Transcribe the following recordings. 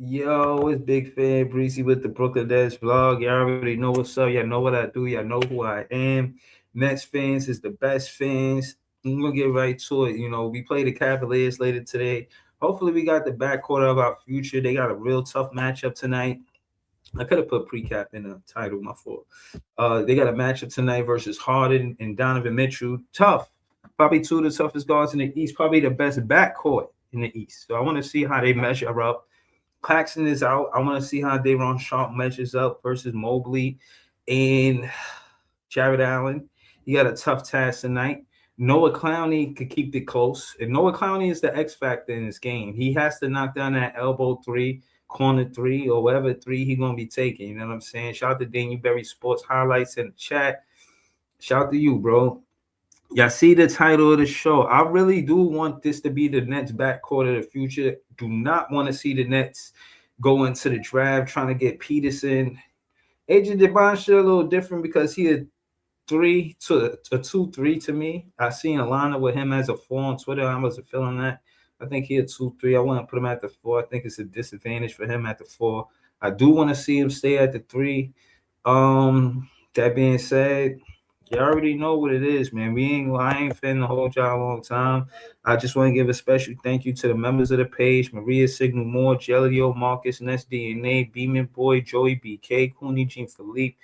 Yo, it's Big Fan Breezy with the Brooklyn Nets vlog. Y'all already know what's up. Y'all know what I do. Y'all know who I am. Nets fans is the best fans. I'm gonna get right to it. We play the Cavaliers later today. Hopefully, we got the backcourt of our future. They got a real tough matchup tonight. I could have put precap in the title, my fault. They got a matchup tonight versus Harden and Donovan Mitchell. Tough. Probably two of the toughest guards in the East. Probably the best backcourt in the East. So I want to see how they measure up. Claxton is out. I want to see how Daron Sharp measures up versus Mobley and Jared Allen. He got a tough task tonight. Noah Clowney could keep it close. And Noah Clowney is the X factor in this game. He has to knock down that elbow three, corner three, or whatever three he's going to be taking. You know what I'm saying? Shout out to Daniel Berry Sports Highlights in the chat. Shout out to you, bro. Y'all see the title of the show. I really do want this to be the Nets backcourt of the future. Do not want to see the Nets go into the draft trying to get Peterson. AJ Dybantsa a little different because he a 2-3 to me. I seen a lineup with him as a 4 on Twitter. I wasn't feeling that. I think he a 2-3. I wouldn't put him at the 4. I think it's a disadvantage for him at the 4. I do want to see him stay at the 3. That being said, you already know what it is, man. I ain't finna hold y'all a long time. I just want to give a special thank you to the members of the page: Maria Signal Moore, Jelio, Marcus, Ness DNA, Beeman Boy, Joey BK, Cooney, Jean Philippe,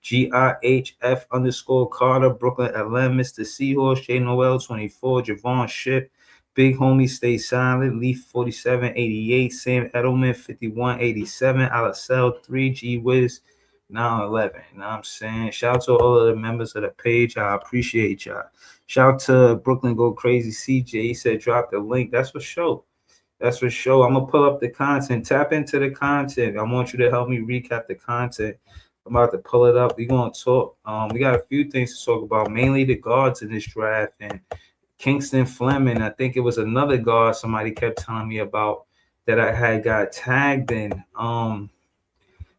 GIHF Carter, Brooklyn LM, Mr. Seahorse, J Noel 24, Javon Ship, Big Homie Stay Silent, Leaf 4788, Sam Edelman 5187, Alicel 3, G Wiz 911. You know what I'm saying? Shout out to all of the members of the page. I appreciate y'all. Shout out to Brooklyn Go Crazy CJ. He said drop the link. That's for sure. That's for sure. I'm gonna pull up the content. Tap into the content. I want you to help me recap the content. I'm about to pull it up. We're gonna talk. We got a few things to talk about, mainly the guards in this draft and Kingston Fleming. I think it was another guard somebody kept telling me about that I had got tagged in.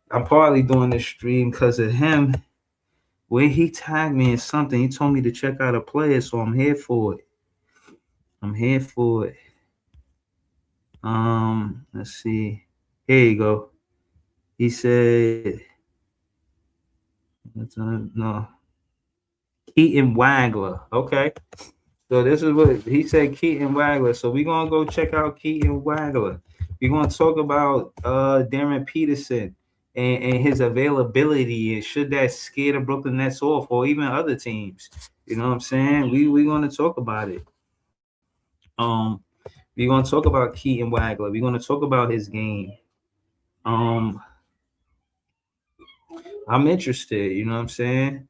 I'm partly doing this stream because of him. Where he tagged me in something, he told me to check out a player, so I'm here for it. I'm here for it. Let's see. Here you go. He said, no, Keaton Wagler. Okay. So this is what he said, Keaton Wagler. So we're gonna go check out Keaton Wagler. We're gonna talk about Darryn Peterson and his availability and should that scare the Brooklyn Nets off or even other teams. You know what I'm saying? We're gonna talk about it. We're gonna talk about Keaton Wagler. We're gonna talk about his game. I'm interested, you know what I'm saying?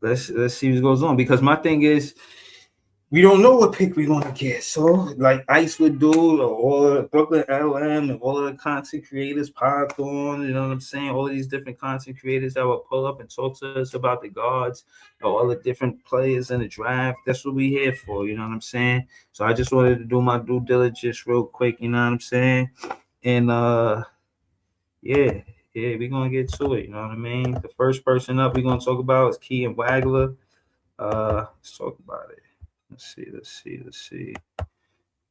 Let's see what goes on because my thing is we don't know what pick we're gonna get. So, like Ice would do, or Brooklyn LM, and all of the content creators, Python, you know what I'm saying? All of these different content creators that will pull up and talk to us about the guards, all the different players in the draft. That's what we here for, you know what I'm saying? So I just wanted to do my due diligence real quick, you know what I'm saying? And yeah, we're gonna get to it, you know what I mean? The first person up we're gonna talk about is Keaton Wagler. Let's talk about it. Let's see.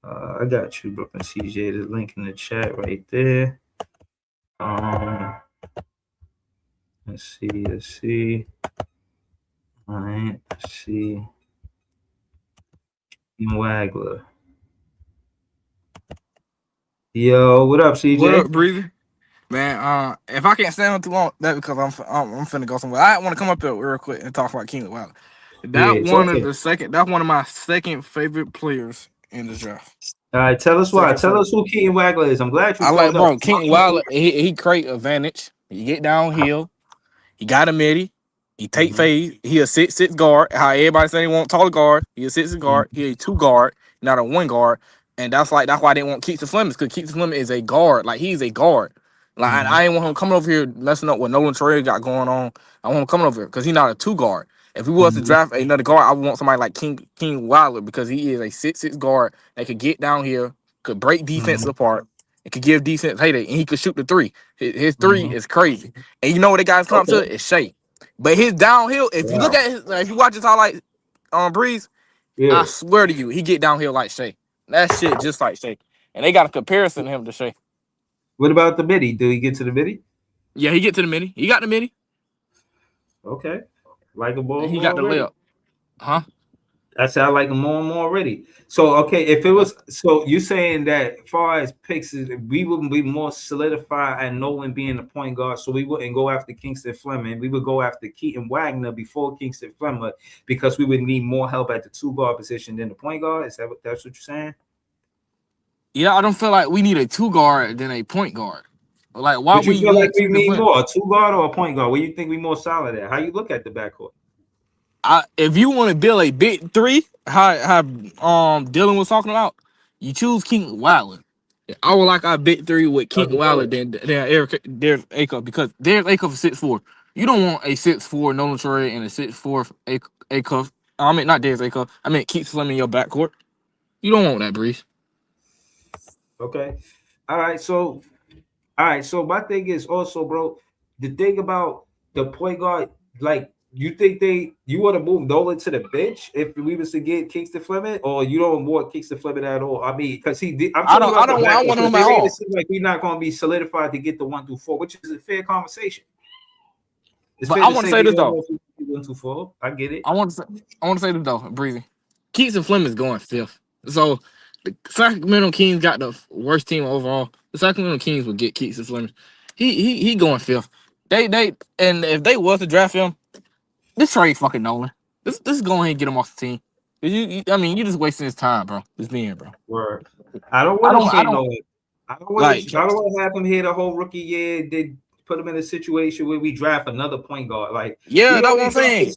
I got you, Brooklyn CJ. The link in the chat right there. Let's see. All right, let's see. Wagler. Yo, what up, CJ? What up, Breezy? Man, if I can't stand on too long, that's because I'm finna go somewhere. I want to come up here real quick and talk about Keenan Wagler. That's one of my second favorite players in the draft. All right, tell us why. Tell us who Keaton Wagler is. I'm glad you. I like, bro. Keaton Wagler, he create advantage. He get downhill. He got a midi. He take fade. He a 6'6" guard. How everybody say they want taller guard. He a 6'6" guard. He a 2 guard, not a 1 guard. And that's why they want Keaton Fleming, because Keaton Fleming is a guard. Like, he's a guard. Like, I ain't want him coming over here messing up what Nolan Traore got going on. I want him coming over here because he's not a 2 guard. If we was to draft another guard, I would want somebody like King Wagler, because he is a 6'6" guard that could get down here, could break defense apart, and could give defense heyday, and he could shoot the 3. His 3 is crazy. And you know what the guys come to? It's Shea. But his downhill, if you look at his, if you watch his highlight on Breeze, I swear to you, he get downhill like Shea. That shit just like Shea. And they got a comparison to him to Shea. What about the midi? Do he get to the midi? Yeah, he get to the midi. He got the midi. Okay. Like a ball And he more got the already. layup. Huh? I sound like him more and more already. So okay, if it was so you saying that as far as picks, we would be more solidified and Nolan being the point guard, so we wouldn't go after Kingston Fleming. We would go after Keaton Wagner before Kingston Fleming because we would need more help at the two guard position than the point guard. Is that that's what you're saying? Yeah, I don't feel like we need a 2 guard than a point guard. Like, why But you we feel like need we Keaton need Fleming? more a two guard or a point guard? Where you think we more solid at? How you look at the backcourt? If you want to build a big three, how Dylan was talking about, you choose King Wagler. I would like our big three with King Wagler than Darryn Acuff because Darryn Acuff is 6'4". You don't want a 6'4" Nolan Traore and a 6'4" Acuff. I mean, not Darryn Acuff. I mean, keep Slim in your backcourt. You don't want that, Breeze. Okay. All right. So my thing is also, bro, the thing about the point guard, like you think you want to move Nolan to the bench if we was to get Kingston Fleming, or you don't want Kingston Fleming at all? I mean, because I'm I talking don't. I about the don't. I want backcourt, him they at made all. it seem like we're not going to be solidified to get the 1 through 4, which is a fair conversation. It's But fair I to want to say say we this don't though. know if we 1 through 4. I get it. I want to say this though, Breezy. Kingston Fleming is going 5th. So the Sacramento Kings got the worst team overall. The Sacramento Kings will get Kingston Fleming. He going 5th. They and if they was to draft him, this trade fucking Nolan. This go ahead and get him off the team. I mean, you just wasting his time, bro. Just being, bro. Word. I don't want to trade Nolan. I don't want to have him here the whole rookie year. They put him in a situation where we draft another point guard. Like, yeah, that's what I'm saying.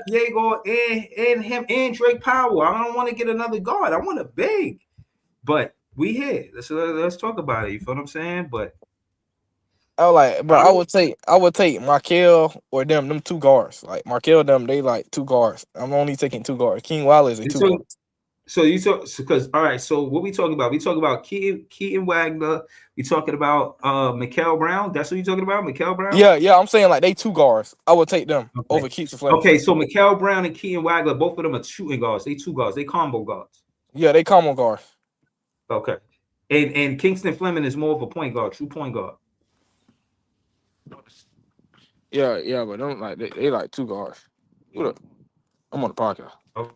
Diego and him and Drake Powell. I don't want to get another guard. I want a big. But we here. Let's talk about it. You feel what I'm saying? But I was like, bro, I would take Markel or them 2 guards. Like Markel, they like 2 guards. I'm only taking 2 guards. King Wilder is a 2 guard. So you talk because all right. So what we talking about? We talking about Keaton Wagner. We talking about Mikael Brown. That's what you talking about, Mikael Brown. Yeah. I'm saying like they 2 guards. I would take them over Keaton Fleming. Okay, so Mikael Brown and Keaton Wagner, both of them are shooting guards. They 2 guards. They combo guards. Yeah, they combo guards. Okay, and Kingston Fleming is more of a point guard, true point guard. Yeah, but don't like they like 2 guards. I'm on the podcast. Okay.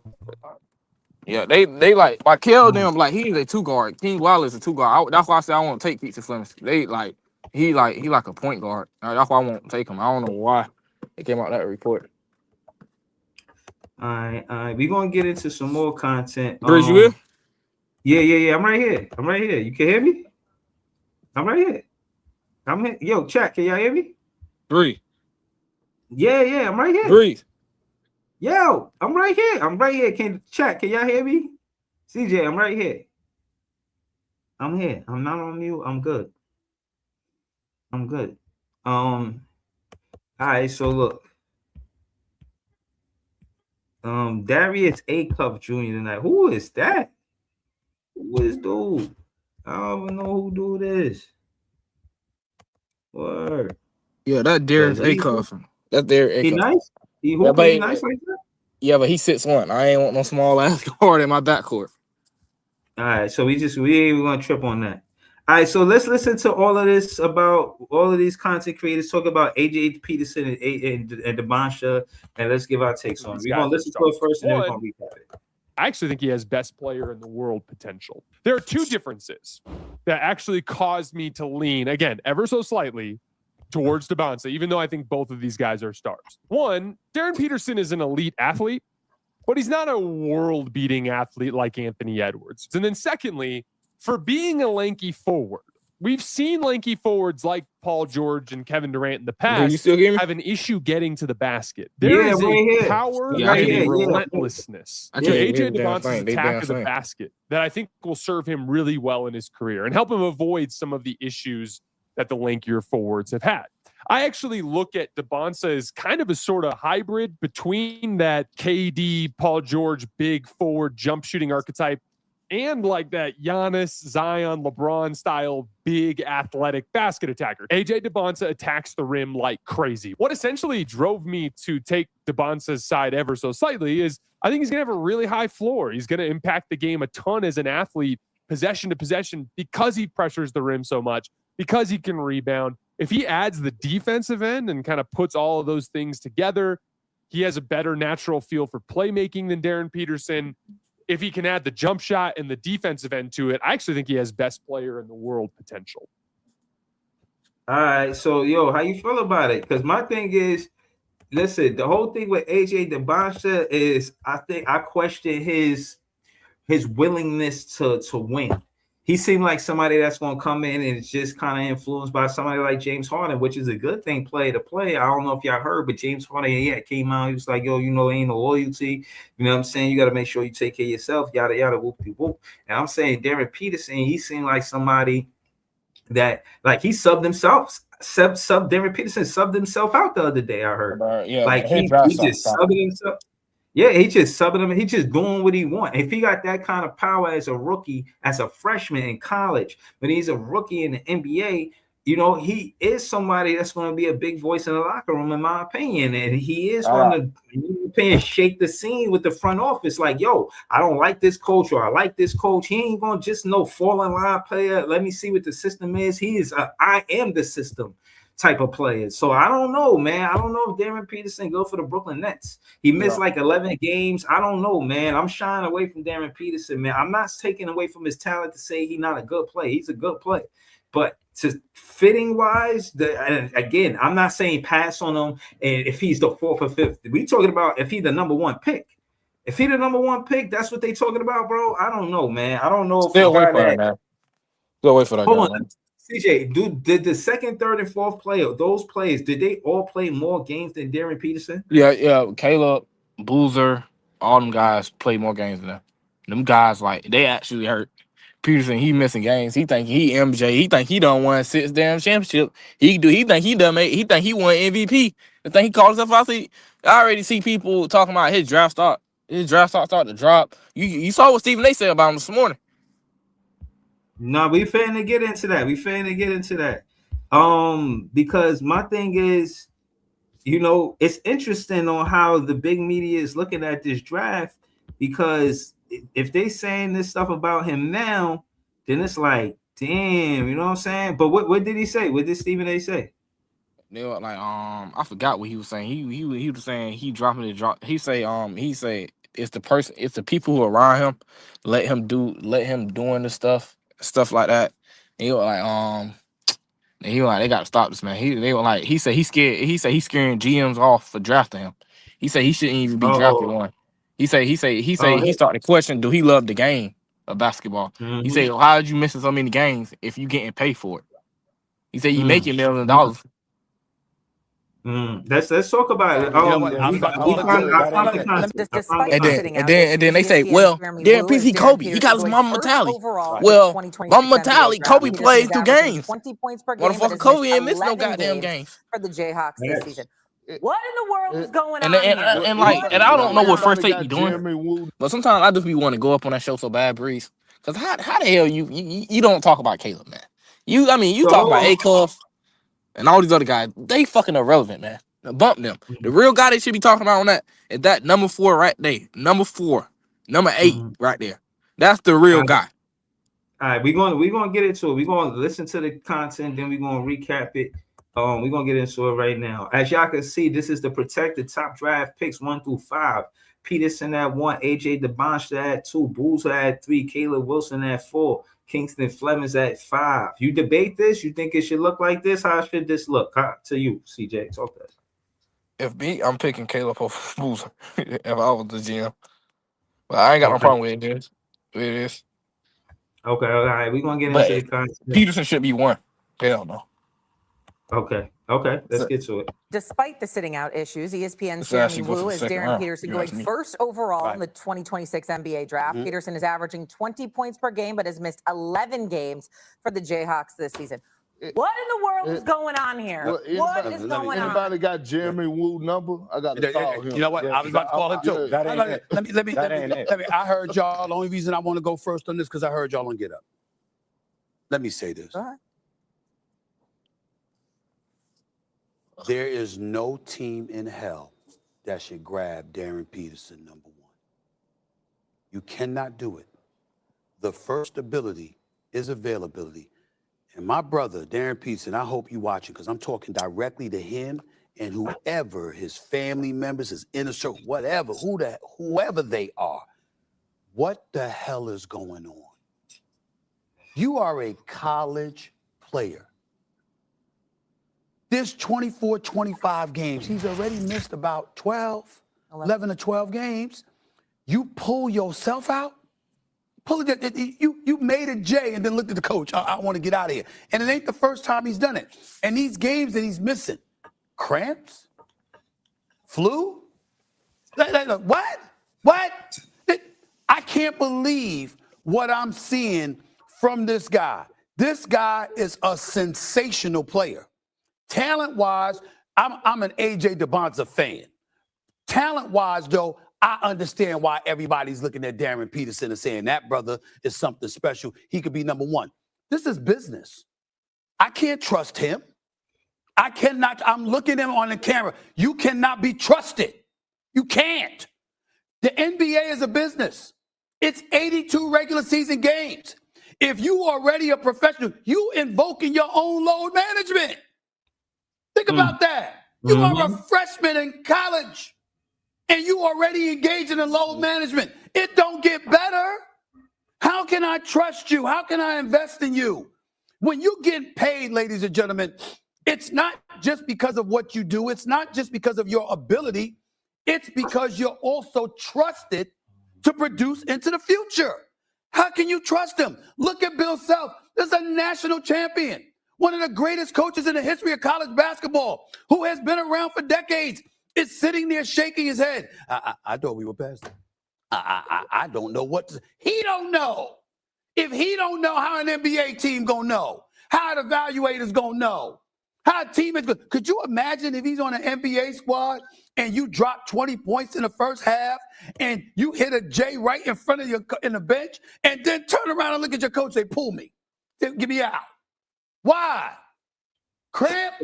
Yeah, they like Markel them like he's a 2 guard. King Wilder is a 2 guard. That's why I said I want to take Keaton Fleming. They like he like a point guard. That's why I won't take him. I don't know why it came out that report. All right. We're gonna get into some more content. Bruce, you here? Yeah. I'm right here. You can hear me? I'm right here. I'm here. Yo, chat. Can y'all hear me? Breathe. Yeah. I'm right here. Breathe. Yo, I'm right here. Can y'all hear me? CJ, I'm right here. I'm here. I'm not on mute. I'm good. All right, so look. Darius Acuff Jr. tonight. Who is that? Who is dude? I don't even know who dude is. Word. Yeah, that Darius Acuff. That's Darius Acuff. He nice? He nice like that? Yeah, but he 6'1". I ain't want no small ass guard in my backcourt. All right, so we ain't even gonna trip on that. All right, so let's listen to all of this about all of these content creators talk about AJ Peterson and Dybantsa, and let's give our takes on it. We're gonna listen to it first, and then we're gonna recap it. I actually think he has best player in the world potential. There are 2 differences that actually caused me to lean, again, ever so slightly, towards Dybantsa, even though I think both of these guys are stars. One, Darryn Peterson is an elite athlete, but he's not a world-beating athlete like Anthony Edwards. And then secondly, for being a lanky forward, we've seen lanky forwards like Paul George and Kevin Durant in the past have an issue getting to the basket. There is a power and a relentlessness to AJ Dybantsa's attack of the basket that I think will serve him really well in his career and help him avoid some of the issues that the lankier forwards have had. I actually look at Dybantsa as kind of a sort of hybrid between that KD, Paul George, big forward jump shooting archetype and like that Giannis, Zion, LeBron style big athletic basket attacker. AJ Dybantsa attacks the rim like crazy. What essentially drove me to take Dybantsa's side ever so slightly is I think he's going to have a really high floor. He's going to impact the game a ton as an athlete, possession to possession, because he pressures the rim so much. because he can rebound. If he adds the defensive end and kind of puts all of those things together, he has a better natural feel for playmaking than Darryn Peterson. If he can add the jump shot and the defensive end to it, I actually think he has best player in the world potential. All right, so how you feel about it? Because my thing is, listen, the whole thing with AJ Dybantsa is, I think I question his willingness to win. He seemed like somebody that's going to come in and is just kind of influenced by somebody like James Harden, which is a good thing, play to play. I don't know if y'all heard, but James Harden came out. He was like, ain't no loyalty. You know what I'm saying? You got to make sure you take care of yourself, yada, yada, whoop-de-whoop. And I'm saying Darryn Peterson, he seemed like somebody that, like, he subbed himself. Darryn Peterson subbed himself out the other day, I heard. Like, he just subbed himself. Yeah, he just subbing him. He just doing what he wants. If he got that kind of power as a rookie, as a freshman in college, when he's a rookie in the NBA, he is somebody that's going to be a big voice in the locker room, in my opinion. And he is going to shake the scene with the front office. Like, I don't like this coach, or I like this coach. He ain't going to just fall in line player. Let me see what the system is. He is I am the system type of players. So I don't know, man. I don't know if Darryn Peterson go for the Brooklyn Nets. He missed like 11 games. I don't know, man. I'm shying away from Darryn Peterson, man. I'm not taking away from his talent to say he's not a good player. He's a good player. But to fitting wise, again, I'm not saying pass on him. And if he's the 4th or 5th, we talking about if he's the number 1 pick. If he's the number 1 pick, that's what they talking about, bro. I don't know, man. I don't know. Still wait for that, man. Still wait for that. Hold on. CJ, did the 2nd, 3rd, and 4th player, those players, did they all play more games than Darryn Peterson? Yeah. Caleb, Boozer, all them guys play more games than them. Them guys, like, they actually hurt. Peterson, he missing games. He think he MJ. He think he done won 6 damn championship. He think he done made. He think he won MVP. The thing he called himself out. I already see people talking about his draft stock. His draft stock started to drop. You saw what Stephen A said about him this morning. No, we finna get into that. Because my thing is, it's interesting on how the big media is looking at this draft, because if they saying this stuff about him now, then it's like, damn, you know what I'm saying? But what did he say? What did Stephen A say? They were like, I forgot what he was saying. He was saying he dropping the drop. He say it's the people who are around him, let him doing the stuff like that. And he was like, they gotta stop this, man. He said he's scared. He said he's scaring GMs off for drafting him. He said he shouldn't even be drafted one. He he started to question, do he love the game of basketball? Mm-hmm. He said, well, how did you missing so many games if you getting paid for it? He said you making $millions of dollars. Let's talk about it. And then they say, well, Darryn Peterson, Kobe, he got his mama Metallic. Well, mama Metallic, Kobe plays 2 games. 20 points per game. Motherfucker, Kobe ain't missed no goddamn games for the Jayhawks this season. What in the world is going on? And I don't know what First Take be doing, but sometimes I just be want to go up on that show so bad, Breeze. Because how the hell you don't talk about Caleb, man? You talk about A-Cuff and all these other guys. They fucking irrelevant, man. Bump them. The real guy they should be talking about on that is that number 4 right there. Number 4, number 8 right there. That's the real guy. All right, we're gonna get into it. We're gonna listen to the content, then we're gonna recap it. We're gonna get into it right now. As y'all can see, this is the protected top draft picks 1 through 5. Peterson at 1, AJ Dybantsa at 2, Boozer at 3, Caleb Wilson at 4, Kingston Flemings at 5. You debate this? You think it should look like this? How should this look? To you, CJ. Talk to us. If me, I'm picking Caleb over Boozer if I was the GM. But I ain't got no problem with it. It is. Okay, all right. We're gonna get into the content. Peterson should be 1. Hell no. Okay. Let's get to it. Despite the sitting out issues, ESPN's Jeremy Wu is Darryn Peterson going first overall in the 2026 NBA draft. Peterson is averaging 20 points per game, but has missed 11 games for the Jayhawks this season. What in the world is going on here? What is going on? Anybody got Jeremy Wu number? I got to call him. You know what? I was about to call him too. Let me. I heard y'all. The only reason I want to go first on this because I heard y'all on Get Up. Let me say this. There is no team in hell that should grab Darryn Peterson number 1. You cannot do it. The first ability is availability. And my brother, Darryn Peterson, I hope you watching because I'm talking directly to him and whoever his family members, his inner circle, whatever, whoever they are. What the hell is going on? You are a college player. There's 24, 25 games. He's already missed about 11 or 12 games. You pull yourself out. You made a J and then looked at the coach. I want to get out of here. And it ain't the first time he's done it. And these games that he's missing, cramps, flu, what? I can't believe what I'm seeing from this guy. This guy is a sensational player. Talent-wise, I'm an AJ Dybantsa fan. Talent-wise, though, I understand why everybody's looking at Darryn Peterson and saying that brother is something special. He could be number one. This is business. I can't trust him. I cannot. I'm looking at him on the camera. You cannot be trusted. You can't. The NBA is a business. It's 82 regular season games. If you are already a professional, you invoking your own load management. Think about that. You are a freshman in college. And you already engaged in a load management. It don't get better. How can I trust you? How can I invest in you? When you get paid, ladies and gentlemen, it's not just because of what you do. It's not just because of your ability. It's because you're also trusted to produce into the future. How can you trust him? Look at Bill Self. This is a national champion, one of the greatest coaches in the history of college basketball, who has been around for decades. Is sitting there shaking his head. I thought we were past it. I don't know what to, he don't know. If he don't know, how an NBA team gonna know? How an evaluator's gonna know? How a team is gonna, could you imagine if he's on an NBA squad and you drop 20 points in the first half and you hit a J right in front of your in the bench and then turn around and look at your coach and say, pull me. Get me out. Why? Cramp?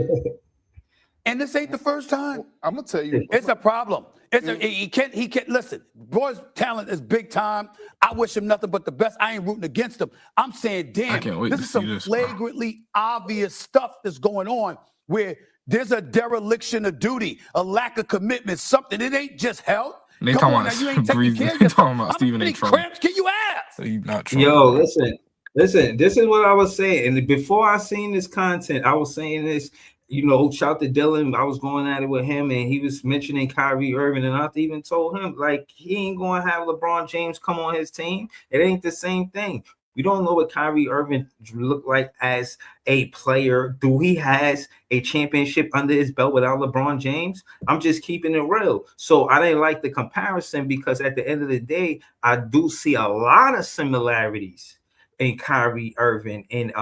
And this ain't the first time. I'm gonna tell you, it's a problem. He can't listen. Boy's talent is big time. I wish him nothing but the best. I ain't rooting against him. I'm saying, damn, this is some flagrantly obvious stuff that's going on where there's a dereliction of duty, a lack of commitment, something. It ain't just health. They talking about you ain't taking care of yourself. talking about Stephen A. Trump. Cramps can you have? Yo, listen. This is what I was saying. And before I seen this content, I was saying this. You know, shout to Dylan. I was going at it with him, and he was mentioning Kyrie Irving, and I even told him, like, he ain't going to have LeBron James come on his team. It ain't the same thing. We don't know what Kyrie Irving look like as a player. Do he has a championship under his belt without LeBron James? I'm just keeping it real. So I didn't like the comparison because at the end of the day, I do see a lot of similarities in Kyrie Irving and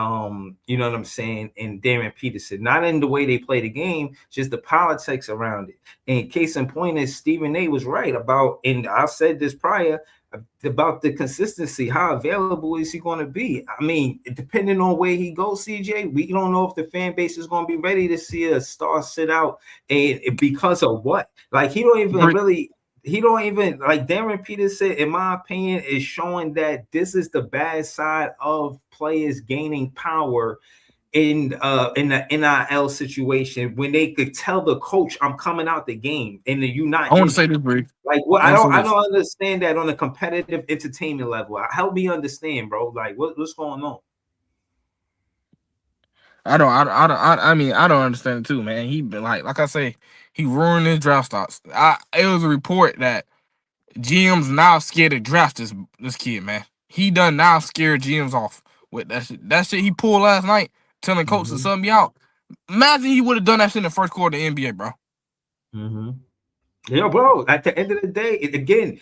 you know what I'm saying, and Darryn Peterson. Not in the way they play the game, just the politics around it. And case in point is Stephen A. was right about, and I said this prior, about the consistency. How available is he going to be? I mean, depending on where he goes, CJ, we don't know if the fan base is going to be ready to see a star sit out, and because of what? Like, he don't even like Darryn Peterson, in my opinion, is showing that this is the bad side of players gaining power in the NIL situation when they could tell the coach, I'm coming out the game, and you not. I want to say this, Bree. Like, what? I don't understand that on a competitive entertainment level. Help me understand, bro. Like, what's going on? I mean, I don't understand it too, man. He been like I say, he ruined his draft stocks. It was a report that GM's now scared to draft this kid, man. He done now scared GM's off with that shit. That shit he pulled last night, telling coaches to sub me out. Imagine he would have done that shit in the first quarter of the NBA, bro. Yeah, bro. At the end of the day, again,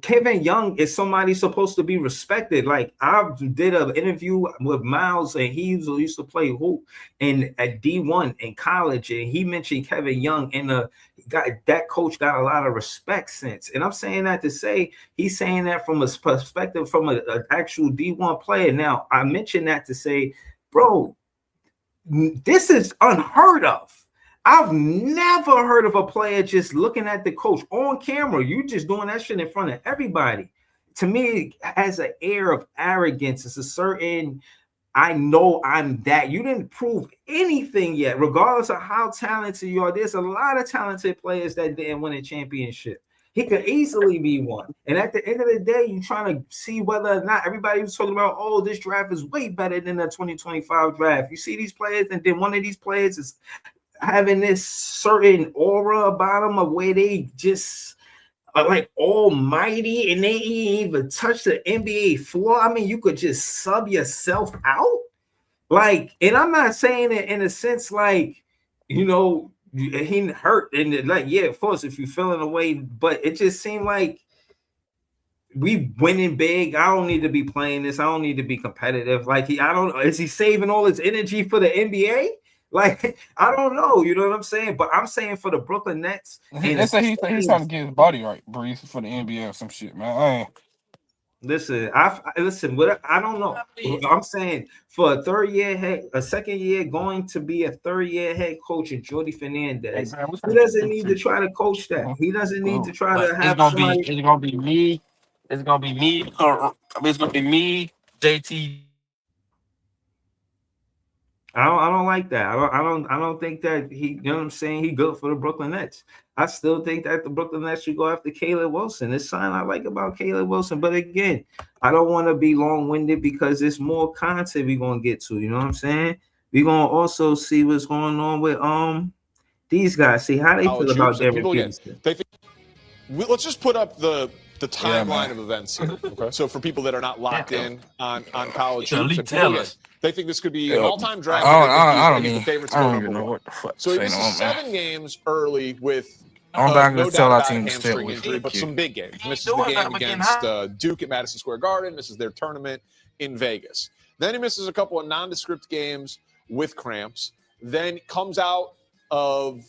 Kevin Young is somebody supposed to be respected. Like, I did an interview with Miles, and he used to play hoop at D1 in college, and he mentioned Kevin Young, and that coach got a lot of respect since. And I'm saying that to say he's saying that from a perspective from an actual D1 player. Now, I mentioned that to say, bro, this is unheard of. I've never heard of a player just looking at the coach on camera. You just doing that shit in front of everybody. To me, it has an air of arrogance. It's a certain I know I'm that. You didn't prove anything yet, regardless of how talented you are. There's a lot of talented players that didn't win a championship. He could easily be one. And at the end of the day, you're trying to see whether or not everybody was talking about, oh, this draft is way better than the 2025 draft. You see these players, and then one of these players is having this certain aura about them of where they just are like almighty and they ain't even touch the NBA floor. I mean, you could just sub yourself out. Like, and I'm not saying it in a sense like, you know, he hurt and like, yeah, of course, if you're feeling away, but it just seemed like we winning big. I don't need to be playing this. I don't need to be competitive. Like is he saving all his energy for the NBA? Like, I don't know. You know what I'm saying? But I'm saying for the Brooklyn Nets. They say he's trying to get his body right, Breeze, for the NBA or some shit, man. Listen, what I don't know. I'm saying for a second year going to be a third-year head coach in Jordy Fernandez, he doesn't need to try to coach that. He doesn't need to try to have somebody. It's gonna be me. It's gonna be me. It's gonna be me, JT. I don't like that. I don't think that he, you know what I'm saying, he good for the Brooklyn Nets. I still think that the Brooklyn Nets should go after Caleb Wilson. There's something I like about Caleb Wilson, but again, I don't want to be long-winded because there's more content we're gonna get to. You know what I'm saying? We're gonna also see what's going on with these guys. See how they feel about Darryn Peterson. Let's just put up the timeline of events here. Okay. So for people that are not locked in on college hoops, they think this could be an all-time draft. I don't even know what the fuck. So this is 7 games early with I'm not no gonna tell our doubt team about to stay hamstring with injury, but some big games. Misses the game against Duke at Madison Square Garden. Misses their tournament in Vegas. Then he misses a couple of nondescript games with cramps. Then comes out of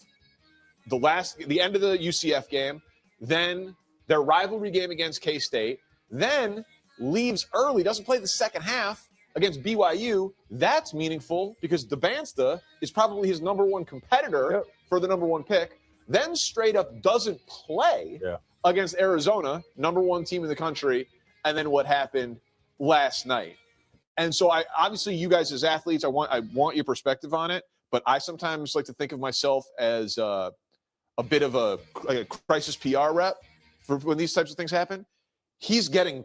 the end of the UCF game. Then their rivalry game against K-State. Then leaves early, doesn't play the second half against BYU. That's meaningful because Dybantsa is probably his number one competitor for the number one pick. Then straight up doesn't play against Arizona, number one team in the country. And then what happened last night. And so obviously you guys as athletes, I want your perspective on it, but I sometimes like to think of myself as a bit of a crisis PR rep for when these types of things happen. He's getting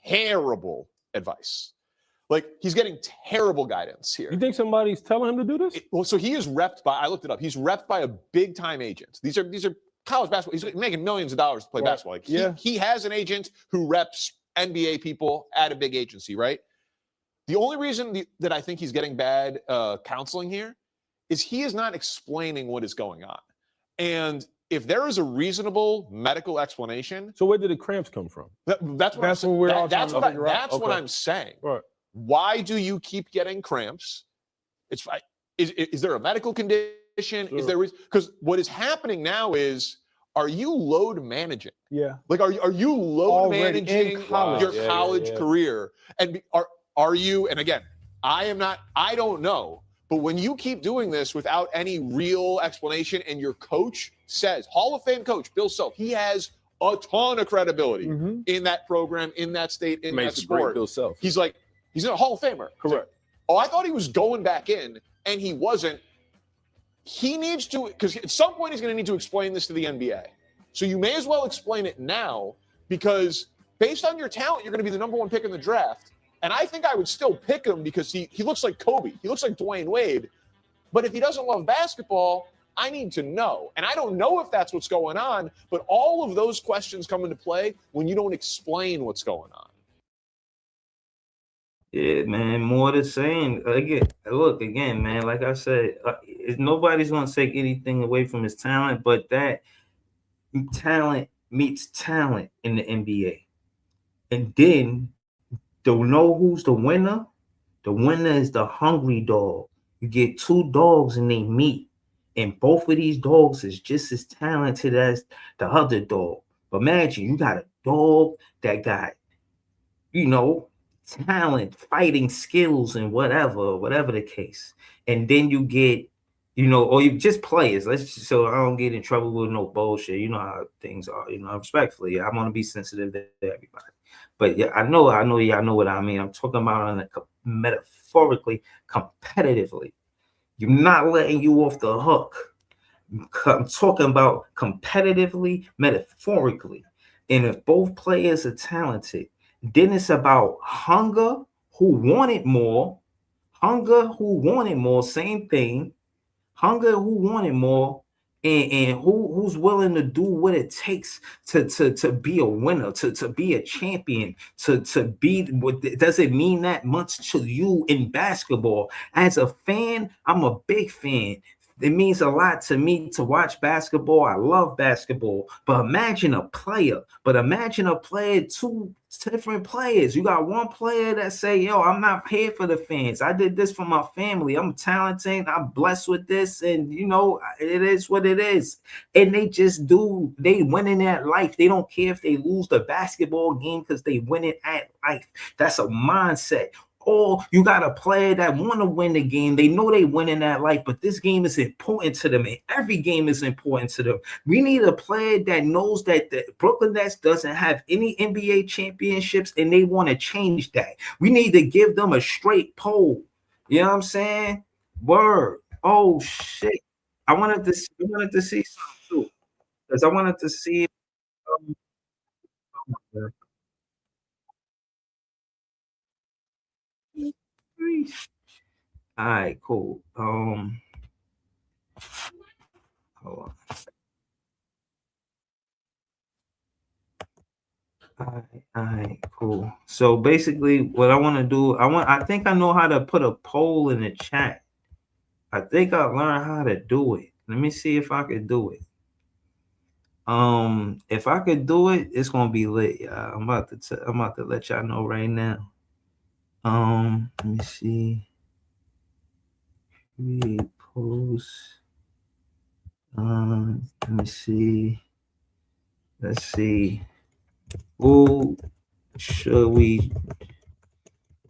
terrible advice. Like, he's getting terrible guidance here. You think somebody's telling him to do this? So he is repped by, I looked it up, he's repped by a big-time agent. These are college basketball. He's making millions of dollars to play basketball. Like, he has an agent who reps NBA people at a big agency, right? The only reason that I think he's getting bad counseling here is he is not explaining what is going on. And if there is a reasonable medical explanation. So where did the cramps come from? That's what I'm saying. Right. Why do you keep getting cramps? Is there a medical condition? Sure. Is there because what is happening now is, are you load managing? Yeah. Like, are you load managing your college career? And are you? And again, I don't know. But when you keep doing this without any real explanation, and your coach says, Hall of Fame coach Bill Self, he has a ton of credibility in that program, in that state, in that sport. Bill Self. He's a Hall of Famer. Correct. Oh, I thought he was going back in, and he wasn't. He needs to, because at some point he's going to need to explain this to the NBA. So you may as well explain it now, because based on your talent, you're going to be the number one pick in the draft. And I think I would still pick him because he looks like Kobe. He looks like Dwayne Wade. But if he doesn't love basketball, I need to know. And I don't know if that's what's going on, but all of those questions come into play when you don't explain what's going on. Yeah, man, more the same. Again, man, like I said, nobody's going to take anything away from his talent, but that talent meets talent in the NBA. And then, don't know who's the winner? The winner is the hungry dog. You get two dogs and they meet. And both of these dogs is just as talented as the other dog. But imagine you got a dog that got, talent, fighting skills, and whatever the case. And then you get, or you just players. So I don't get in trouble with no bullshit. You know how things are, respectfully. I want to be sensitive to everybody. But yeah, I know y'all know what I mean. I'm talking about on a metaphorically, competitively. You're not letting you off the hook. I'm talking about competitively, metaphorically. And if both players are talented, then it's about hunger, who wanted more, same thing. Hunger, who wanted more, and who's willing to do what it takes to be a winner, to be a champion, to be what does it mean that much to you in basketball? As a fan, I'm a big fan. It means a lot to me to watch basketball. I love basketball. But imagine a player. Two different players. You got one player that say, yo, I'm not here for the fans. I did this for my family. I'm talented. I'm blessed with this. And, you know, it is what it is. And they win in that life. They don't care if they lose the basketball game because they win it at life. That's a mindset. Or you got a player that want to win the game. They know they win in that life, but this game is important to them, and every game is important to them. We need a player that knows that the Brooklyn Nets doesn't have any NBA championships, and they want to change that. We need to give them a straight pole. You know what I'm saying? Word. Oh shit! I wanted to see something too, because I wanted to see. All right, cool. Hold on. All right, cool. So basically, what I want to do, I think I know how to put a poll in the chat. I think I learned how to do it. Let me see if I could do it. If I could do it, it's gonna be lit. I'm about to let y'all know right now. Let me see. Repost. Let me see. Let's see. Who should we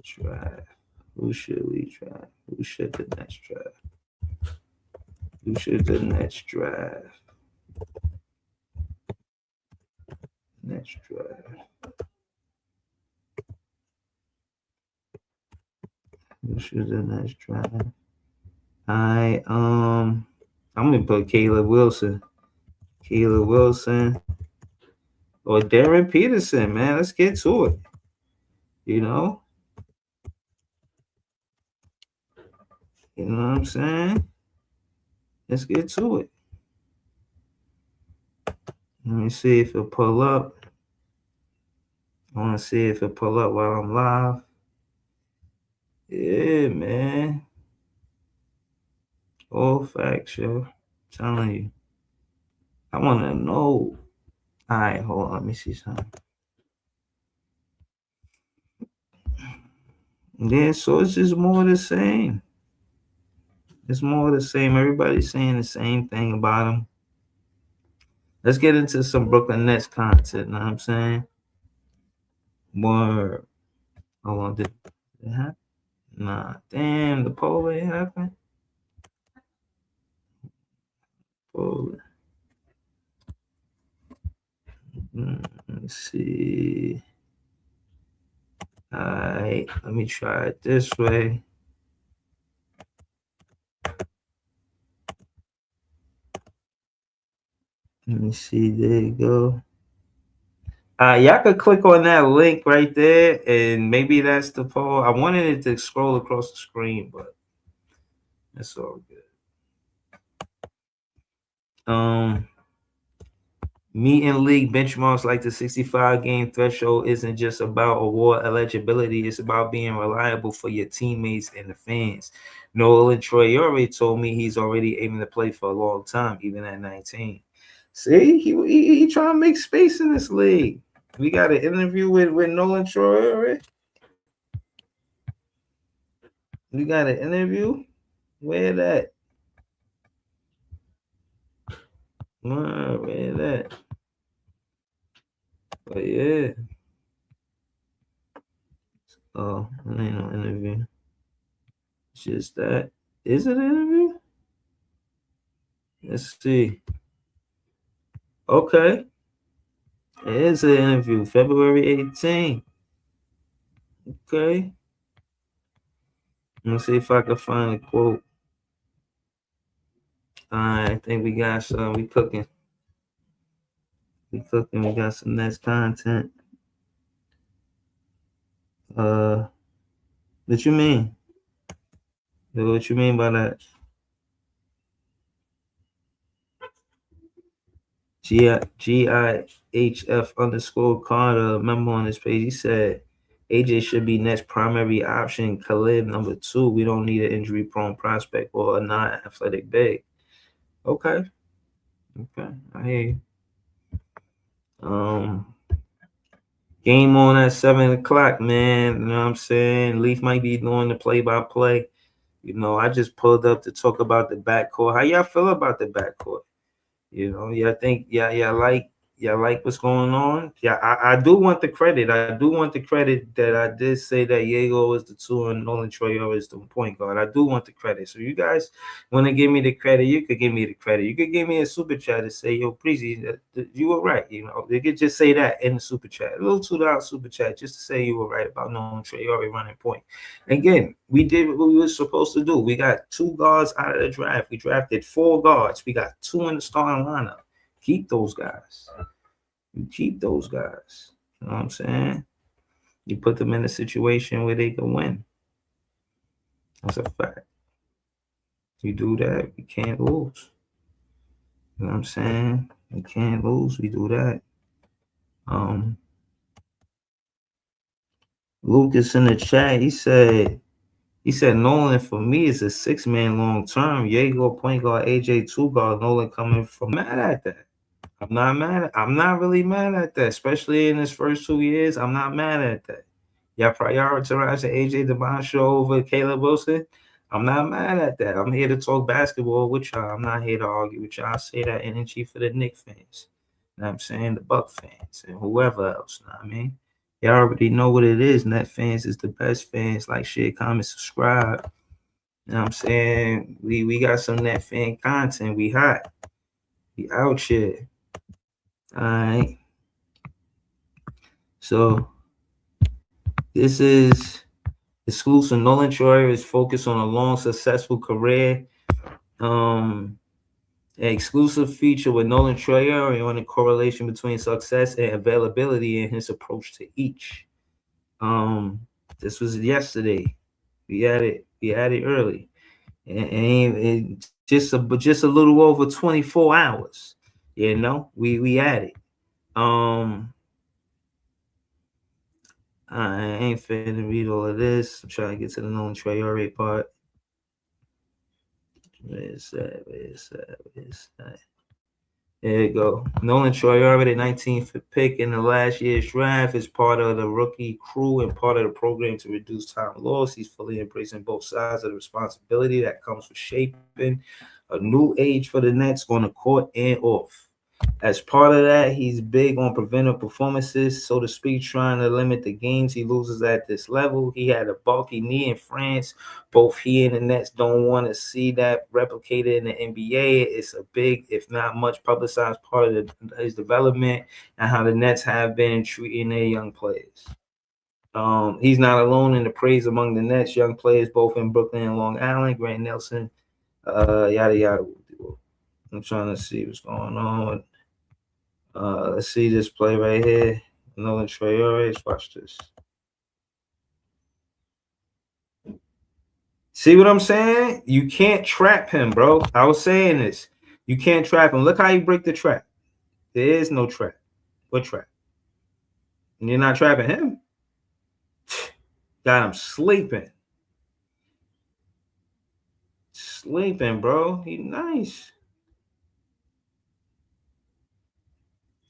try? Who should we try? Who should the Nets draft? Who should the Nets draft? Nets draft. Who should the Nets draft? I'm gonna put Caleb Wilson. Or Darryn Peterson, man. Let's get to it. You know? You know what I'm saying? Let's get to it. Let me see if it'll pull up. I want to see if it'll pull up while I'm live. Yeah, man. All facts, yo. I'm telling you. I want to know. All right, hold on. Let me see something. Yeah, so it's just more of the same. It's more of the same. Everybody's saying the same thing about them. Let's get into some Brooklyn Nets content. Know what I'm saying? More. Hold on. Did it happen? Nah. Damn, the poll ain't happening. Poll. Let's see. All right. Let me try it this way. Let me see. There you go. Y'all could click on that link right there, and maybe that's the poll. I wanted it to scroll across the screen, but that's all good. Meeting league benchmarks like the 65 game threshold isn't just about award eligibility. It's about being reliable for your teammates and the fans. Nolan Traore told me he's already aiming to play for a long time, even at 19. See, he trying to make space in this league. We got an interview with Nolan Traore. We got an interview. Where that? Where that? But yeah. Oh, it ain't no interview. It's just that. Is it an interview? Let's see. Okay. It is an interview. February 18th. Okay. Let me see if I can find a quote. I think we got some. We cooking. We got some Nets content. What you mean? What you mean by that? GIHF_Carter, member on this page, he said AJ should be next primary option. Khalid number 2. We don't need an injury prone prospect or a non-athletic big. Okay. I hear you. Game on at 7:00, man. You know what I'm saying? Leaf might be doing the play-by-play. You know, I just pulled up to talk about the backcourt. How y'all feel about the backcourt? You know, y'all think y'all like what's going on? Yeah, I do want the credit. I do want the credit that I did say that Diego is the 2 and Nolan Traore is the point guard. I do want the credit. So you guys want to give me the credit, you could give me the credit. You could give me a super chat and say, yo, Breezy, you were right. You know, they could just say that in the super chat. A little $2 super chat just to say you were right about Nolan Traore running point. Again, we did what we were supposed to do. We got 2 guards out of the draft. We drafted 4 guards. We got 2 in the starting lineup. Keep those guys. You keep those guys. You know what I'm saying? You put them in a situation where they can win. That's a fact. You do that, we can't lose. You know what I'm saying? We can't lose. We do that. Lucas in the chat, he said Nolan for me is a 6-man long term. Diego point guard, AJ 2 guard, Nolan coming from. Mad at that. I'm not really mad at that, especially in his first 2 years. I'm not mad at that. Y'all prioritizing AJ Dybantsa over Caleb Wilson. I'm not mad at that. I'm here to talk basketball with y'all. I'm not here to argue with y'all. I say that energy for the Knicks fans. You know what I'm saying? The Buck fans and whoever else. You know what I mean? Y'all already know what it is. Net fans is the best fans. Like, share, comment, subscribe. You know what I'm saying? We got some net fan content. We hot. We out here. All right. So this is exclusive. Nolan Traore is focused on a long, successful career. An exclusive feature with Nolan Traore on the correlation between success and availability and his approach to each. This was yesterday. We had it early, and just a little over 24 hours. You know, we had it. I ain't finna read all of this. I'm trying to get to the Nolan Traore part. Where's that? There you go. Nolan Traore, the 19th pick in the last year's draft, is part of the rookie crew and part of the program to reduce time loss. He's fully embracing both sides of the responsibility that comes with shaping a new age for the Nets on the court and off. As part of that, he's big on preventive performances, so to speak, trying to limit the games he loses at this level. He had a bulky knee in France. Both he and the Nets don't want to see that replicated in the NBA. It's a big, if not much, publicized part of his development and how the Nets have been treating their young players. He's not alone in the praise among the Nets young players, both in Brooklyn and Long Island. Grant Nelson, yada yada. I'm trying to see what's going on. Let's see this play right here. Nolan Traore. Let's watch this. See what I'm saying? You can't trap him, bro. I was saying this. You can't trap him. Look how you break the trap. There is no trap. What trap? And you're not trapping him? Got him sleeping. Sleeping, bro. He nice.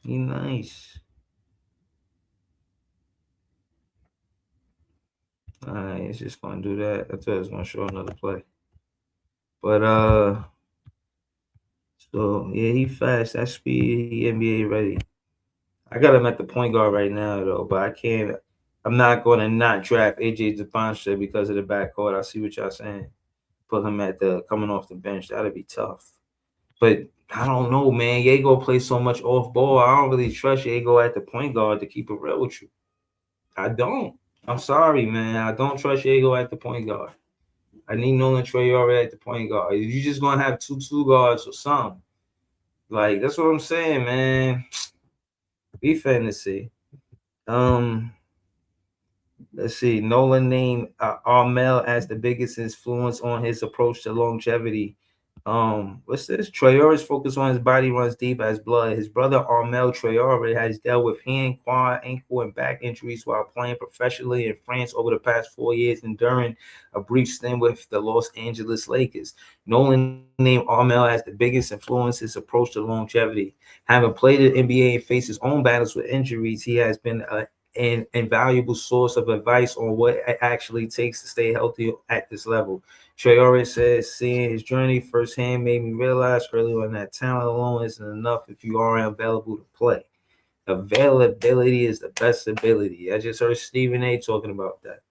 He nice. All right, it's just gonna do that. I thought it was gonna show another play. But so yeah, he fast. That speed, he NBA ready. I got him at the point guard right now though, but I can't. I'm not gonna not draft AJ Dybantsa because of the backcourt. I see what y'all saying. Put him at the coming off the bench. That'd be tough. But I don't know, man. Diego plays so much off ball. I don't really trust Diego at the point guard, to keep it real with you. I don't. I'm sorry, man. I don't trust Diego at the point guard. I need Nolan Traore at the point guard. You just gonna have two guards or something. Like, that's what I'm saying, man. Be fantasy. Let's see. Nolan named Armel as the biggest influence on his approach to longevity. What's this? Traore's focus on his body runs deep as blood. His brother Armel Traore has dealt with hand, quad, ankle, and back injuries while playing professionally in France over the past 4 years, enduring a brief stint with the Los Angeles Lakers. Nolan named Armel as the biggest influence his approach to longevity. Having played in the NBA and faced his own battles with injuries, he has been an invaluable source of advice on what it actually takes to stay healthy at this level. Traore says, seeing his journey firsthand made me realize early on that talent alone isn't enough if you aren't available to play. Availability is the best ability. I just heard Stephen A. talking about that.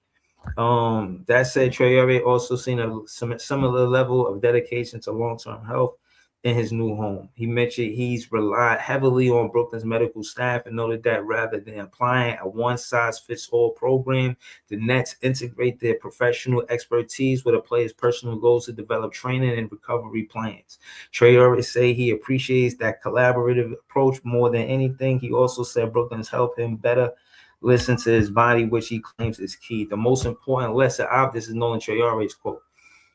That said, Traore also seen a similar level of dedication to long-term health in his new home. He mentioned he's relied heavily on Brooklyn's medical staff and noted that rather than applying a one-size-fits-all program, the Nets integrate their professional expertise with a player's personal goals to develop training and recovery plans. Traore say he appreciates that collaborative approach more than anything. He also said Brooklyn's helped him better listen to his body, which he claims is key. The most important lesson this is Nolan Traore's quote.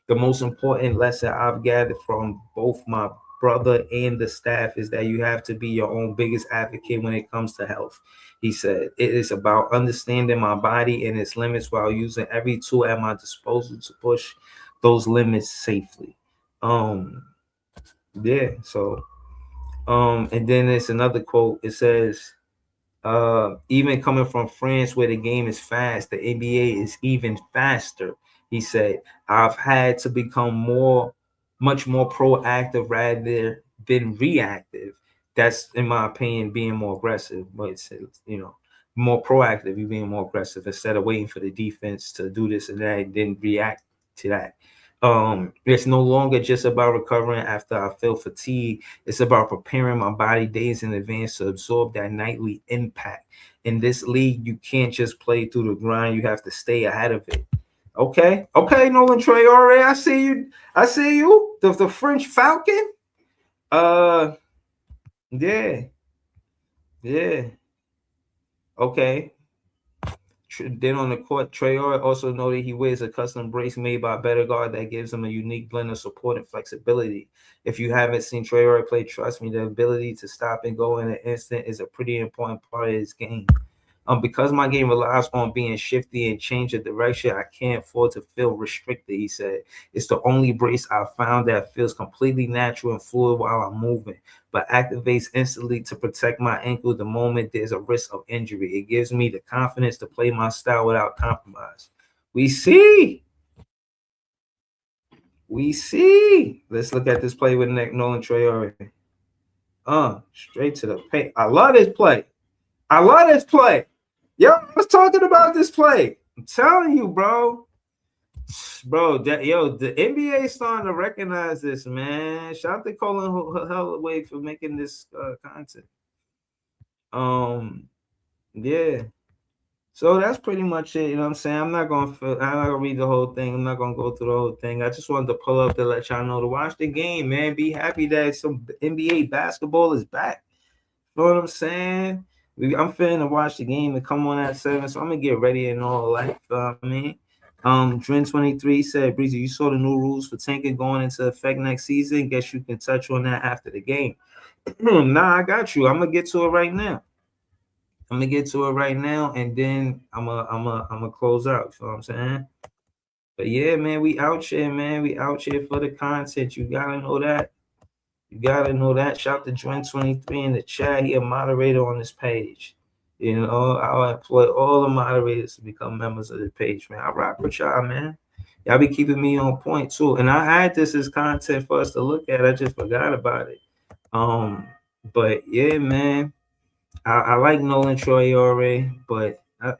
The most important lesson I've gathered from both my brother and the staff is that you have to be your own biggest advocate when it comes to health. He said, it is about understanding my body and its limits while using every tool at my disposal to push those limits safely. Yeah, so and then there's another quote. It says, even coming from France where the game is fast, the NBA is even faster. He said, I've had to become much more proactive rather than reactive. That's, in my opinion, being more aggressive. But it's, more proactive, you being more aggressive instead of waiting for the defense to do this and that, and then react to that. It's no longer just about recovering after I feel fatigue. It's about preparing my body days in advance to absorb that nightly impact. In this league, you can't just play through the grind. You have to stay ahead of it. Okay, Nolan Traore, I see you. The French Falcon. Yeah. Okay. Then on the court, Traore also noted he wears a custom brace made by Better Guard that gives him a unique blend of support and flexibility. If you haven't seen Traore play, trust me, the ability to stop and go in an instant is a pretty important part of his game. Because my game relies on being shifty and change of direction, I can't afford to feel restricted, he said. It's the only brace I've found that feels completely natural and fluid while I'm moving, but activates instantly to protect my ankle the moment there's a risk of injury. It gives me the confidence to play my style without compromise. We see. Let's look at this play with Nolan Traore. Straight to the paint. I love this play. Yo, I was talking about this play. I'm telling you, bro. The NBA is starting to recognize this, man. Shout out to Colin Holloway for making this content. Yeah. So that's pretty much it. You know what I'm saying? I'm not gonna read the whole thing. I'm not gonna go through the whole thing. I just wanted to pull up to let y'all know to watch the game, man. Be happy that some NBA basketball is back. You know what I'm saying? I'm finna watch the game and come on at 7, so I'm gonna get ready and all that. Dren 23 said, Breezy, you saw the new rules for tanking going into effect next season. Guess you can touch on that after the game. Nah, I got you. I'm gonna get to it right now. And then I'm gonna close out. You know what I'm saying? But yeah, man, we out here, man. We out here for the content. You gotta know that. Shout out to Dren23 in the chat. He a moderator on this page. I'll employ all the moderators to become members of the page, man. I rock with y'all, man. Y'all be keeping me on point too. And I had this as content for us to look at. I just forgot about it. But yeah, man. I like Nolan Traore, but I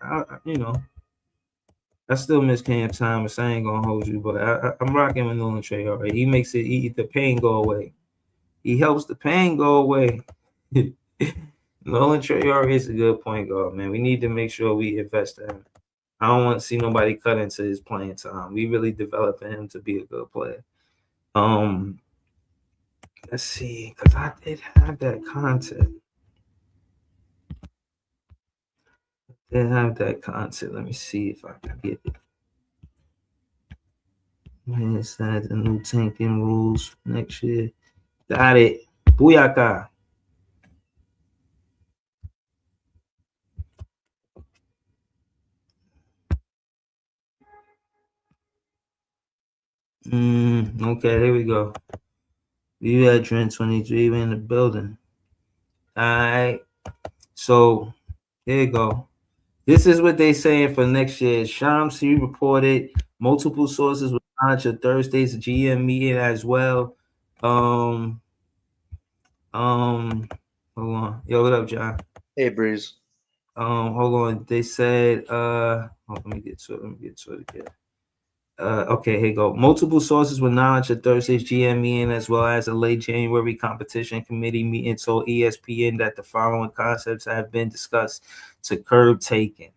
still miss Cam Thomas. I ain't gonna hold you, but I'm rocking with Nolan Traore. He makes the pain go away. He helps the pain go away. Nolan Traore is a good point guard, man. We need to make sure we invest in him. I don't want to see nobody cut into his playing time. We really developing him to be a good player. Let's see, because I did have that content. Let me see if I can get it. Man, it's that the new tanking rules next year. Got it. Booyaka. Okay, here we go. We had Trent 23 in the building. All right. So here you go. This is what they saying for next year. Shams, he reported multiple sources will launch a Thursday's GM meeting as well. Hold on. Yo, what up, John? Hey, Breeze. Hold on. They said, let me get to it again. Okay, here you go. Multiple sources will launch a Thursday's GM meeting as well as a late January competition committee meeting told ESPN that the following concepts have been discussed to curb taking.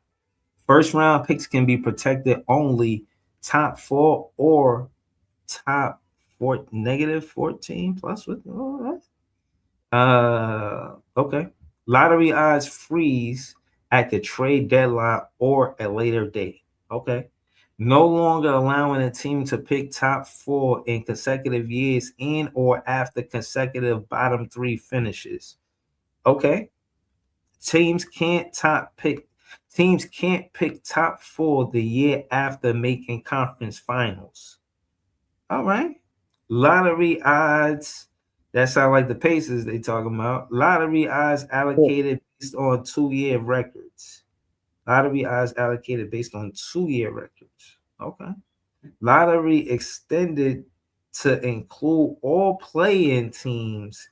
First round picks can be protected only top 4 or top 4 negative 14 plus with all that. Okay. Lottery odds freeze at the trade deadline or a later date. Okay. No longer allowing a team to pick top 4 in consecutive years in or after consecutive bottom 3 finishes. Okay. Teams can't pick top 4 the year after making conference finals. All right. Lottery odds. That sound like the Pacers they talking about. Lottery odds allocated based on 2-year records. Lottery odds allocated based on 2-year records. Okay. Lottery extended to include all play-in teams.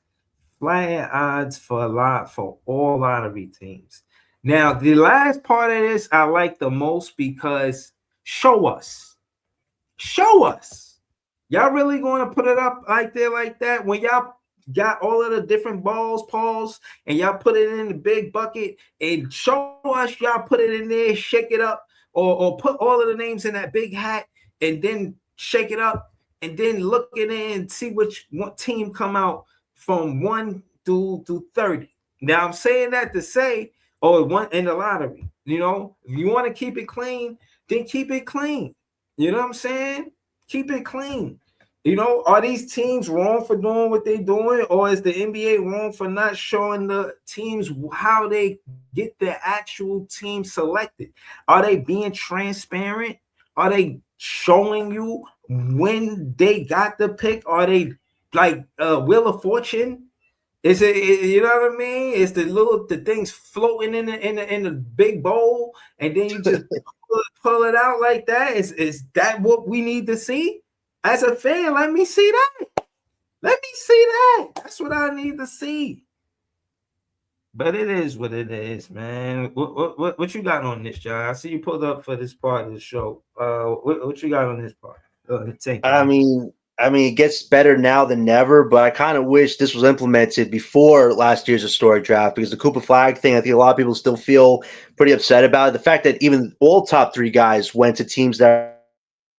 Flat odds for all lottery teams. Now, the last part of this I like the most because show us. Y'all really going to put it up like that when y'all got all of the different balls, and y'all put it in the big bucket and show us y'all put it in there, shake it up, or put all of the names in that big hat and then shake it up and then look in there and see what team come out from 1 through 30. Now I'm saying that to say, one in the lottery. You know, if you want to keep it clean, then keep it clean. You know what I'm saying? Keep it clean. You know, are these teams wrong for doing what they're doing, or is the NBA wrong for not showing the teams how they get the actual team selected? Are they being transparent? Are they showing you when they got the pick? Are they like Wheel of Fortune? Is it, you know what I mean? It's the things floating in the big bowl, and then you just pull it out like that. Is that what we need to see? As a fan, let me see that. That's what I need to see. But it is what it is, man. What you got on this, John? I see you pulled up for this part of the show. What you got on this part? I mean, it gets better now than never, but I kind of wish this was implemented before last year's historic draft, because the Cooper Flag thing, I think a lot of people still feel pretty upset about it. The fact that even all top 3 guys went to teams that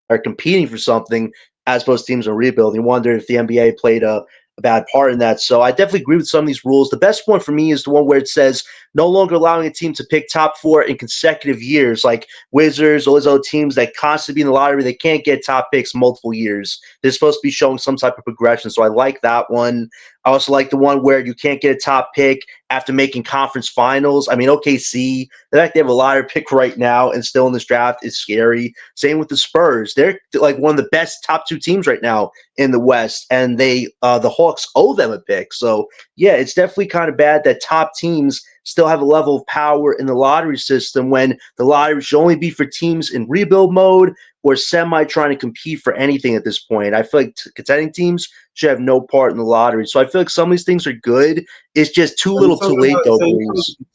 are competing for something as opposed to teams are rebuilding. Wonder if the NBA played a bad part in that. So I definitely agree with some of these rules. The best one for me is the one where it says no longer allowing a team to pick top 4 in consecutive years, like Wizards, all those other teams that constantly be in the lottery. They can't get top picks multiple years. They're supposed to be showing some type of progression. So I like that one. I also like the one where you can't get a top pick after making conference finals. I mean, OKC, the fact they have a lottery pick right now and still in this draft is scary. Same with the Spurs. They're like one of the best top 2 teams right now in the West, and the Hawks owe them a pick. So, yeah, it's definitely kind of bad that top teams still have a level of power in the lottery system when the lottery should only be for teams in rebuild mode or semi trying to compete for anything at this point. I feel like contending teams should have no part in the lottery. So I feel like some of these things are good. It's just too little too late, though.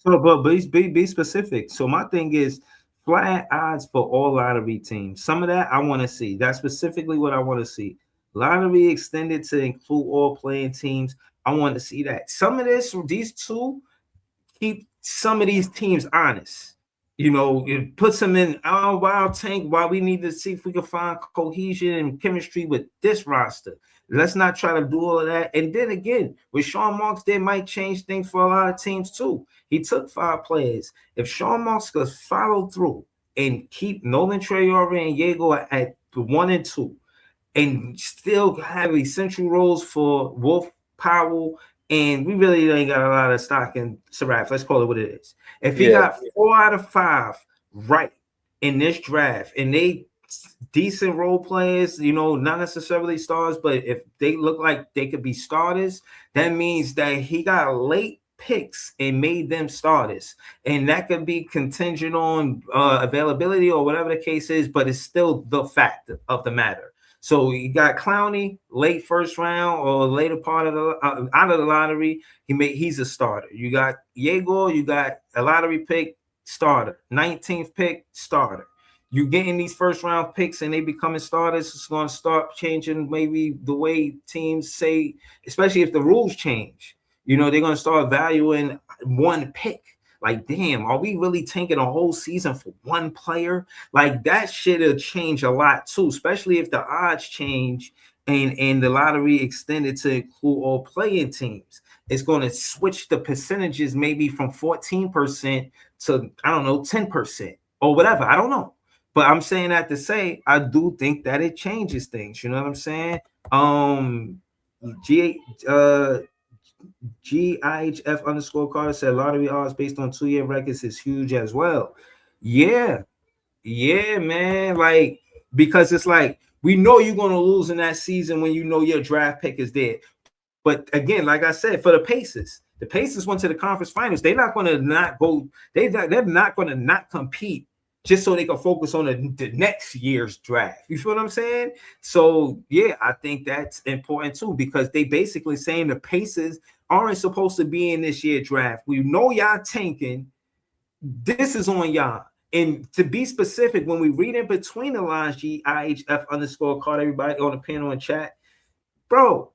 But be specific. So my thing is flat odds for all lottery teams. Some of that I want to see. That's specifically what I want to see. Lottery extended to include all playing teams. I want to see that. Some of these 2 keep some of these teams honest. You know, it puts him in our wild tank while we need to see if we can find cohesion and chemistry with this roster. Let's not try to do all of that. And then again, with Sean Marks, they might change things for a lot of teams too. He took 5 players. If Sean Marks could follow through and keep Nolan Traore and Wagler at 1 and 2, and still have essential roles for Wolf, Powell, and we really ain't got a lot of stock in Saraf. Let's call it what it is. If he got 4 out of 5 right in this draft, and they decent role players, you know, not necessarily stars, but if they look like they could be starters, that means that he got late picks and made them starters, and that could be contingent on availability or whatever the case is, but it's still the fact of the matter. So you got Clowney, late first round or later part of the out of the lottery. He's a starter. You got Wagler, you got a lottery pick, starter. 19th pick, starter. You getting these first round picks and they becoming starters. It's going to start changing maybe the way teams say, especially if the rules change. You know, they're going to start valuing one pick. Like, damn, are we really tanking a whole season for one player? Like, that shit will change a lot too, especially if the odds change and the lottery extended to include all playing teams. It's going to switch the percentages maybe from 14% to, I don't know, 10% or whatever. I don't know. But I'm saying that to say, I do think that it changes things. You know what I'm saying? GIHF underscore Carter said lottery odds based on 2-year records is huge as well. Yeah, man. Like, because it's like we know you're going to lose in that season when you know your draft pick is there. But again, like I said, for the Pacers went to the conference finals. They're not going to not go. They're not going to not compete just so they can focus on the next year's draft. You feel what I'm saying? So, yeah, I think that's important too, because they basically saying the Pacers aren't supposed to be in this year's draft. We know y'all tanking. This is on y'all. And to be specific, when we read in between the lines, GIHF underscore card, everybody on the panel and chat, bro,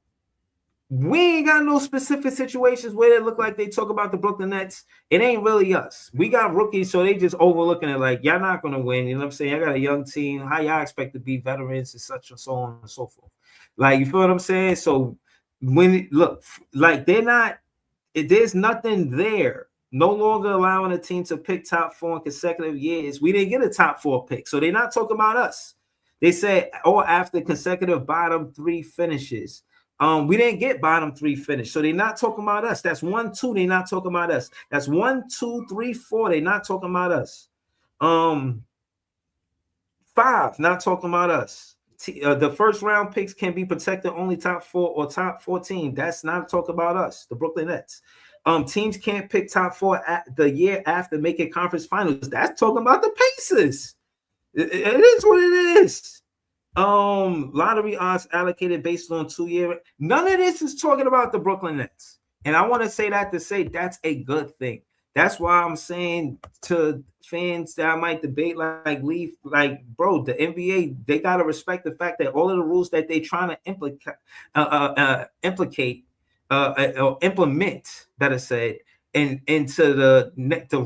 we ain't got no specific situations where they look like they talk about the Brooklyn Nets. It ain't really us. We got rookies, so they just overlooking it like, y'all not going to win. You know what I'm saying? I got a young team. How y'all expect to be veterans and such and so on and so forth? Like, you feel what I'm saying? So when look, like there's nothing there. No longer allowing a team to pick top 4 in consecutive years. We didn't get a top 4 pick, so they're not talking about us. They said, or after consecutive bottom 3 finishes. We didn't get bottom 3 finish, so they're not talking about us. That's 1, 2. They're not talking about us. That's 1, 2, 3, 4. They're not talking about us. 5, not talking about us. The first round picks can be protected only top 4 or top 14. That's not talking about us, the Brooklyn Nets. Teams can't pick top 4 at the year after making conference finals. That's talking about the Pacers. It is what it is. Lottery odds allocated based on 2-year. None of this is talking about the Brooklyn Nets. And I want to say that to say that's a good thing. That's why I'm saying to fans that I might debate like Leaf, like, bro, the NBA, they got to respect the fact that all of the rules that they trying to implement, better said, and into the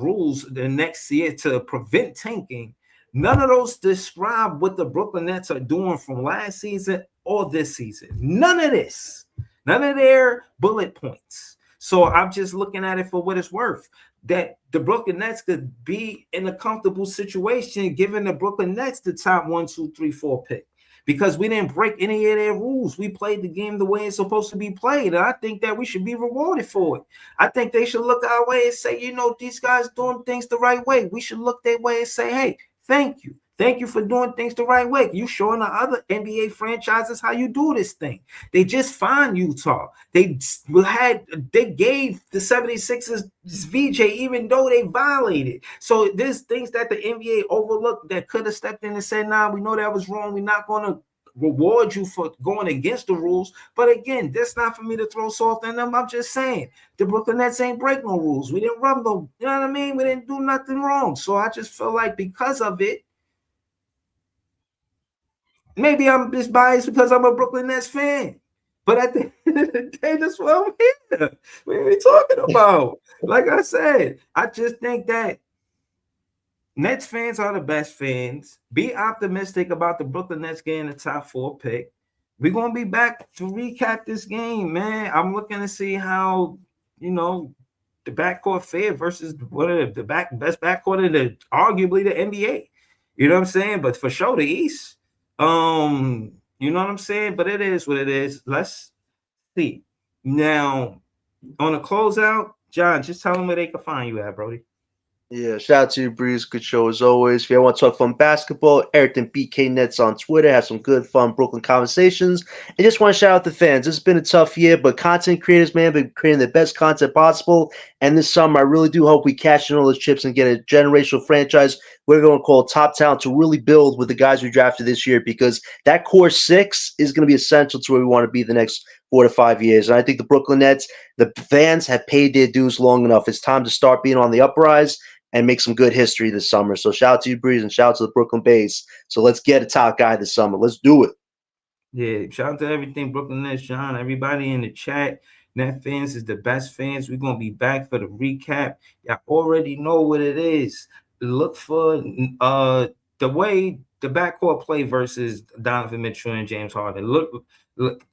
rules the next year to prevent tanking. None of those describe what the Brooklyn Nets are doing from last season or this season. None of this. None of their bullet points. So I'm just looking at it for what it's worth. That the Brooklyn Nets could be in a comfortable situation giving the Brooklyn Nets the top 1, 2, 3, 4 pick. Because we didn't break any of their rules. We played the game the way it's supposed to be played. And I think that we should be rewarded for it. I think they should look our way and say, you know, these guys doing things the right way. We should look their way and say, hey, thank you. Thank you for doing things the right way. You showing the other NBA franchises how you do this thing. They just fined Utah. They gave the 76ers VJ even though they violated. So there's things that the NBA overlooked that could have stepped in and said, nah, we know that was wrong. We're not going to reward you for going against the rules. But again, that's not for me to throw salt in them. I'm just saying the Brooklyn Nets ain't break no rules. We didn't rub no, you know what I mean? We didn't do nothing wrong. So I just feel like because of it, maybe I'm just biased because I'm a Brooklyn Nets fan. But at the end of the day, that's what I'm here. What are we talking about? Like I said, I just think that Nets fans are the best fans. Be optimistic about the Brooklyn Nets getting the top 4 pick. We're going to be back to recap this game, man. I'm looking to see how, the backcourt fair versus what are the best backcourt in the arguably the NBA. You know what I'm saying? But for sure, the East. You know what I'm saying? But it is what it is. Let's see. Now, on a closeout, John, just tell them where they can find you at, Brody. Yeah, shout out to you, Breeze. Good show as always. If you want to talk fun basketball, Eric and BK Nets on Twitter. Have some good, fun Brooklyn conversations. And just want to shout out the fans. It's been a tough year, but content creators, man, have been creating the best content possible. And this summer, I really do hope we cash in all those chips and get a generational franchise we're going to call top talent to really build with the guys we drafted this year, because that core 6 is going to be essential to where we want to be the next 4 to 5 years. And I think the Brooklyn Nets, the fans have paid their dues long enough. It's time to start being on the uprise and make some good history this summer. So shout out to you, Breeze, and shout out to the Brooklyn base. So let's get a top guy this summer. Let's do it. Yeah, shout out to everything Brooklyn Nets, John. Everybody in the chat. Net fans is the best fans. We're going to be back for the recap. Y'all already know what it is. Look for the way the backcourt play versus Donovan Mitchell and James Harden. Look,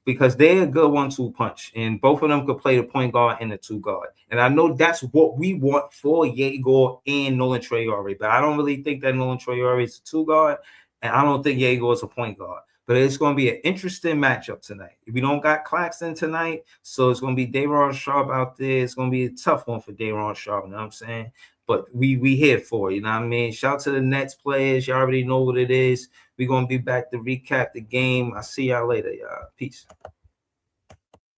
because they're a good 1-2 punch, and both of them could play the point guard and the 2 guard. And I know that's what we want for Wagler and Nolan Traore, but I don't really think that Nolan Traore is a 2 guard, and I don't think Wagler is a point guard. But it's going to be an interesting matchup tonight. We don't got Claxton tonight, so it's going to be Day'Ron Sharpe out there. It's going to be a tough one for Day'Ron Sharpe, you know what I'm saying? But we here for it, you know what I mean? Shout out to the Nets players. You already know what it is. We're going to be back to recap the game. I'll see y'all later, y'all. Peace.